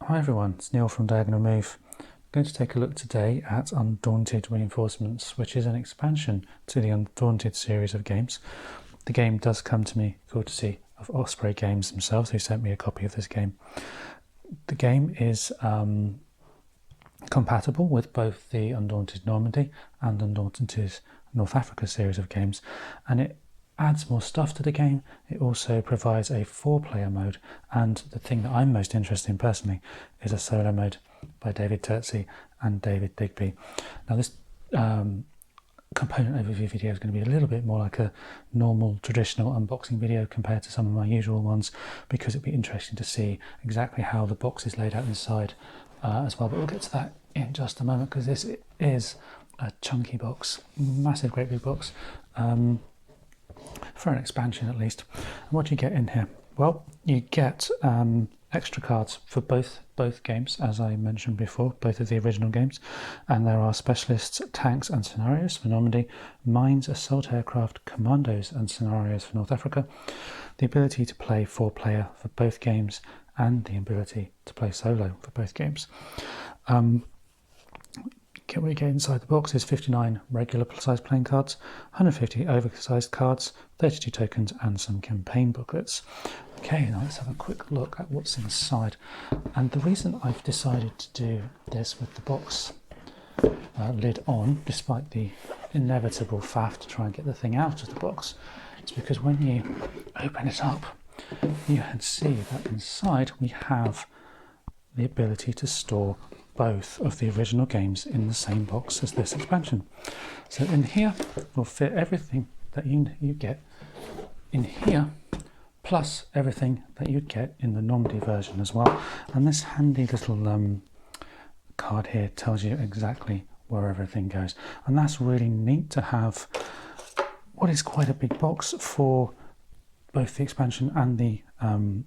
Hi everyone, it's Neil from Diagonal Move. I'm going to take a look today at Undaunted Reinforcements, which is an expansion to the Undaunted series of games. The game does come to me courtesy of Osprey Games themselves, who sent me a copy of this game. The game is compatible with both the Undaunted Normandy and Undaunted North Africa series of games, and it adds more stuff to the game. It also provides a 4-player mode, and the thing that I'm most interested in personally is a solo mode by David Terzi and David Digby. Now this component overview video is going to be a little bit more like a normal traditional unboxing video compared to some of my usual ones, because it'd be interesting to see exactly how the box is laid out inside as well, but we'll get to that in just a moment, because this is a chunky box, massive great big box, for an expansion at least. And what do you get in here? Well, you get extra cards for both games, as I mentioned before, both of the original games, and there are specialists, tanks and scenarios for Normandy, mines, assault aircraft, commandos and scenarios for North Africa, the ability to play 4-player for both games, and the ability to play solo for both games. What we get inside the box is 59 regular size playing cards, 150 oversized cards, 32 tokens and some campaign booklets. Okay, now let's have a quick look at what's inside. And the reason I've decided to do this with the box lid on, despite the inevitable faff to try and get the thing out of the box, is because when you open it up, you can see that inside we have the ability to store both of the original games in the same box as this expansion. So in here will fit everything that you get in here, plus everything that you'd get in the Normandy version as well. And this handy little card here tells you exactly where everything goes, and that's really neat to have what is quite a big box for both the expansion and the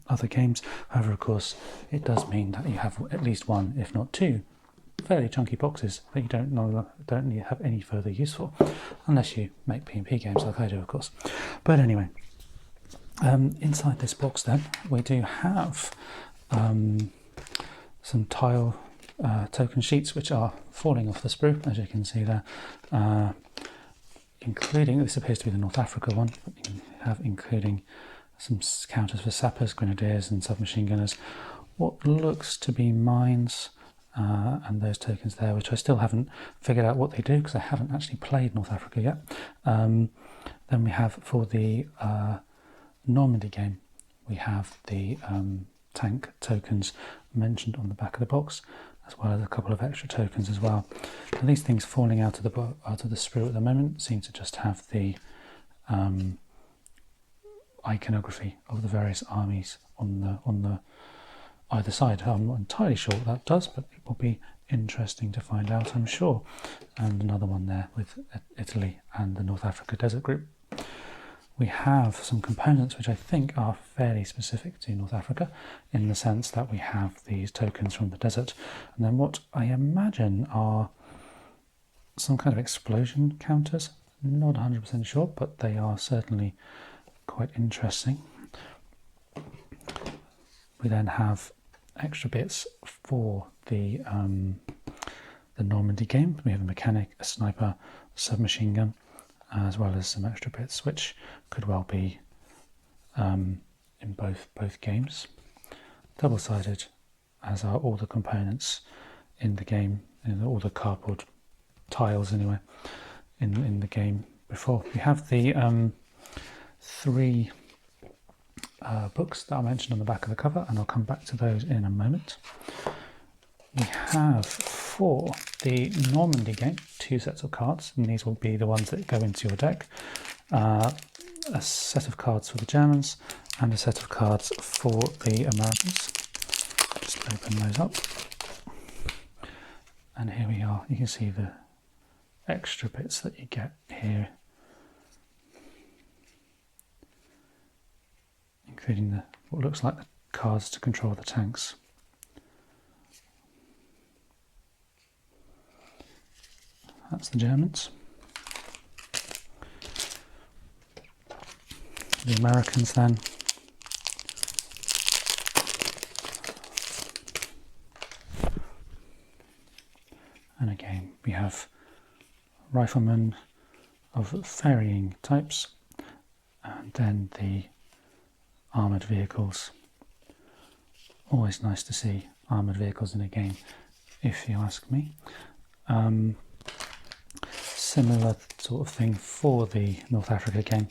other games. However, of course, it does mean that you have at least one, if not two, fairly chunky boxes that you don't need to have any further use for, unless you make PnP games like I do, of course. But anyway, inside this box then we do have some tile token sheets, which are falling off the sprue, as you can see there, including, this appears to be the North Africa one, but you can have including some counters for sappers, grenadiers and submachine gunners, what looks to be mines, and those tokens there, which I still haven't figured out what they do because I haven't actually played North Africa yet. Then we have, for the Normandy game, we have the tank tokens mentioned on the back of the box, as well as a couple of extra tokens as well. And these things falling out of the sprue at the moment seem to just have the iconography of the various armies on the either side. I'm not entirely sure what that does, but it will be interesting to find out, I'm sure. And another one there with Italy and the North Africa Desert Group. We have some components which I think are fairly specific to North Africa, in the sense that we have these tokens from the desert, and then what I imagine are some kind of explosion counters. Not 100% sure, but they are certainly quite interesting. We then have extra bits for the Normandy game. We have a mechanic, a sniper, a submachine gun, as well as some extra bits which could well be in both games. Double-sided, as are all the components in the game, all the cardboard tiles anyway, in the game before. We have the 3 books that I mentioned on the back of the cover, and I'll come back to those in a moment. We have, for the Normandy game, 2 sets of cards, and these will be the ones that go into your deck. A set of cards for the Germans and a set of cards for the Americans. Just open those up. And here we are. You can see the extra bits that you get here, including what looks like the cards to control the tanks. That's the Germans. The Americans then And again, we have riflemen of varying types, and then the armoured vehicles. Always nice to see armoured vehicles in a game, if you ask me. Similar sort of thing for the North Africa game.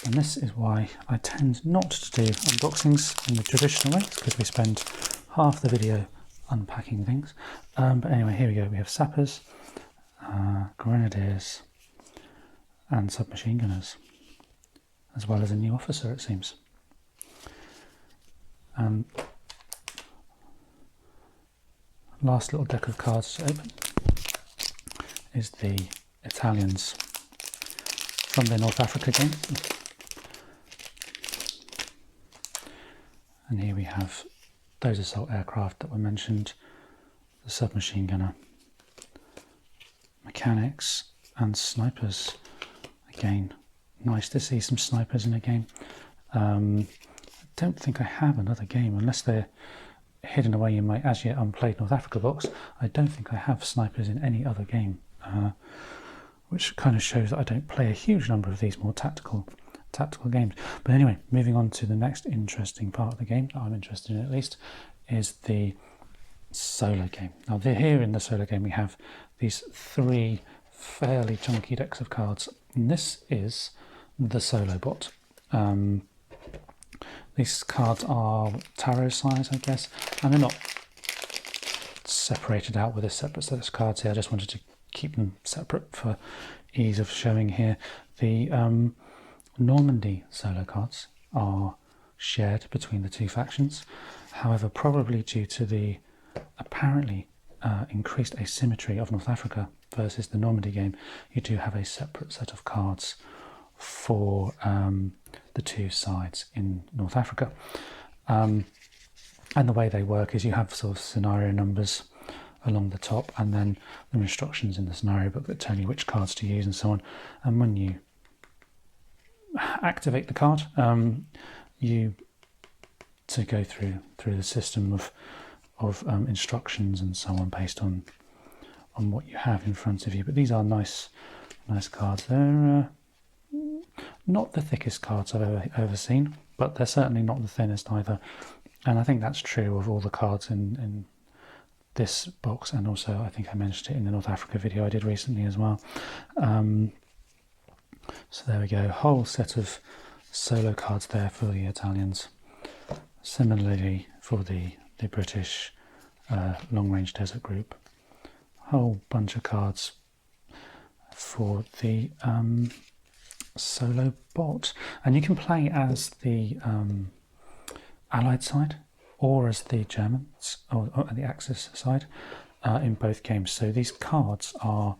And this is why I tend not to do unboxings in the traditional way, because we spend half the video unpacking things. But anyway, here we go. We have sappers, grenadiers, and submachine gunners, as well as a new officer, it seems. Last little deck of cards to open is the Italians from the North Africa game. And here we have those assault aircraft that were mentioned, the submachine gunner, mechanics, and snipers. Again, nice to see some snipers in a game. I don't think I have another game, unless they're hidden away in my as yet unplayed North Africa box. I don't think I have snipers in any other game, which kind of shows that I don't play a huge number of these more tactical games. But anyway, moving on to the next interesting part of the game that I'm interested in, at least, is the solo game. Now here in the solo game we have these 3 fairly chunky decks of cards, and this is the solo bot. These cards are tarot size, I guess, and they're not separated out with a separate set of cards here. I just wanted to keep them separate for ease of showing here. The Normandy solo cards are shared between the 2 factions. However, probably due to the apparently increased asymmetry of North Africa versus the Normandy game, you do have a separate set of cards for the 2 sides in North Africa. And the way they work is you have sort of scenario numbers along the top, and then the instructions in the scenario book that tell you which cards to use and so on. And when you activate the card, you to go through the system of instructions and so on based on what you have in front of you. But these are nice cards. They're not the thickest cards I've ever seen, but they're certainly not the thinnest either. And I think that's true of all the cards in this box, and also I think I mentioned it in the North Africa video I did recently as well. So there we go, whole set of solo cards there for the Italians. Similarly for the British long-range desert group, whole bunch of cards for the solo bot. And you can play as the Allied side or as the Germans, or the Axis side, in both games. So these cards are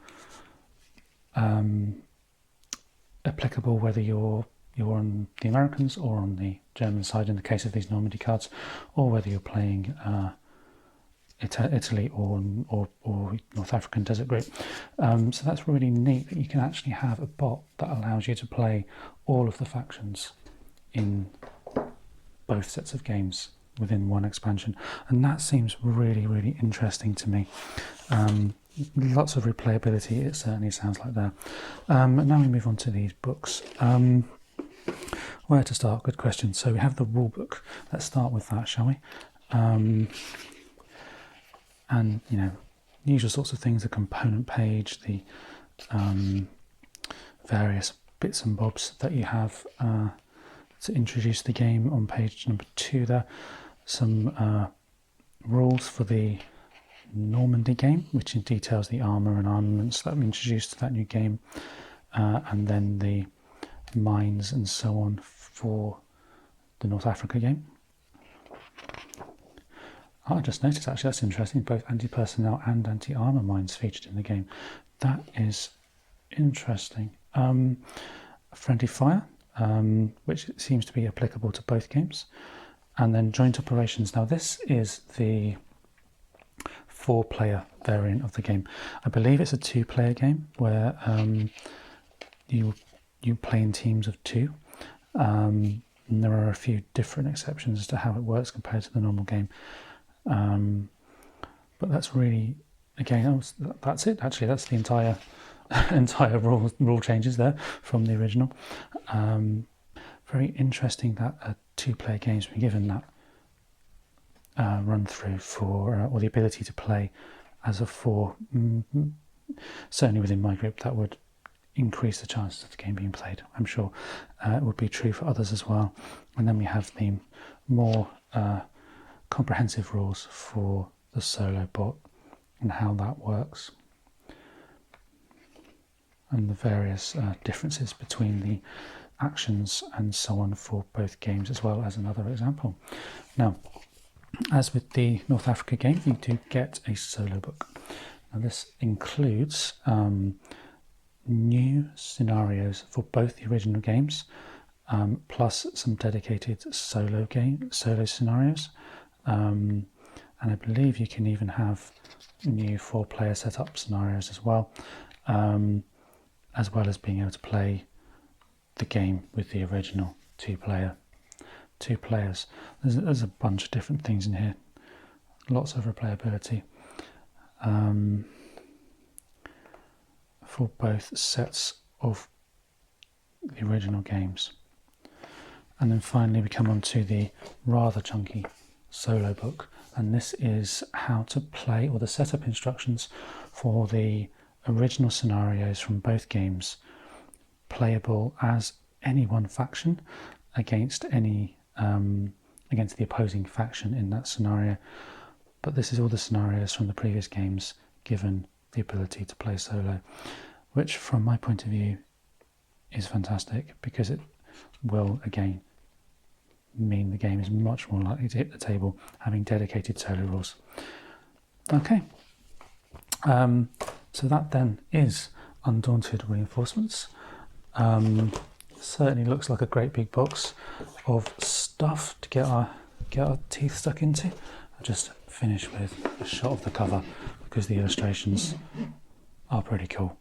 applicable whether you're on the Americans or on the German side in the case of these Normandy cards, or whether you're playing Italy or North African Desert Group. So that's really neat that you can actually have a bot that allows you to play all of the factions in both sets of games within one expansion, and that seems really interesting to me. Lots of replayability, it certainly sounds like that. Now we move on to these books. Where to start? Good question. So we have the rule book. Let's start with that, shall we? And you know, usual sorts of things, the component page, the various bits and bobs that you have to introduce the game on page number 2 there. Some rules for the Normandy game, which details the armour and armaments that were introduced to that new game, and then the mines and so on for the North Africa game. I just noticed, actually, that's interesting, both anti-personnel and anti-armour mines featured in the game. That is interesting. Friendly fire, which seems to be applicable to both games. And then joint operations. Now this is the 4-player variant of the game. I believe it's a 2-player game where you play in teams of 2. And there are a few different exceptions as to how it works compared to the normal game. But that's really again, that's it. Actually, that's the entire entire rule changes there from the original. Very interesting that 2-player games were given that run through for or the ability to play as a 4. Certainly within my group, that would increase the chances of the game being played. I'm sure it would be true for others as well. And then we have the more comprehensive rules for the solo bot and how that works, and the various differences between the actions and so on for both games, as well as another example. Now, as with the North Africa game, you do get a solo book. Now this includes new scenarios for both the original games, plus some dedicated solo scenarios, and I believe you can even have new 4-player setup scenarios as well as being able to play the game with the original 2 players. There's a bunch of different things in here, lots of replayability for both sets of the original games. And then finally we come on to the rather chunky solo book, and this is how to play, or the setup instructions for the original scenarios from both games, playable as any one faction against the opposing faction in that scenario. But this is all the scenarios from the previous games given the ability to play solo, which from my point of view is fantastic, because it will again mean the game is much more likely to hit the table having dedicated solo rules. Okay, so that then is Undaunted Reinforcements. Certainly looks like a great big box of stuff to get our teeth stuck into. I'll just finish with a shot of the cover because the illustrations are pretty cool.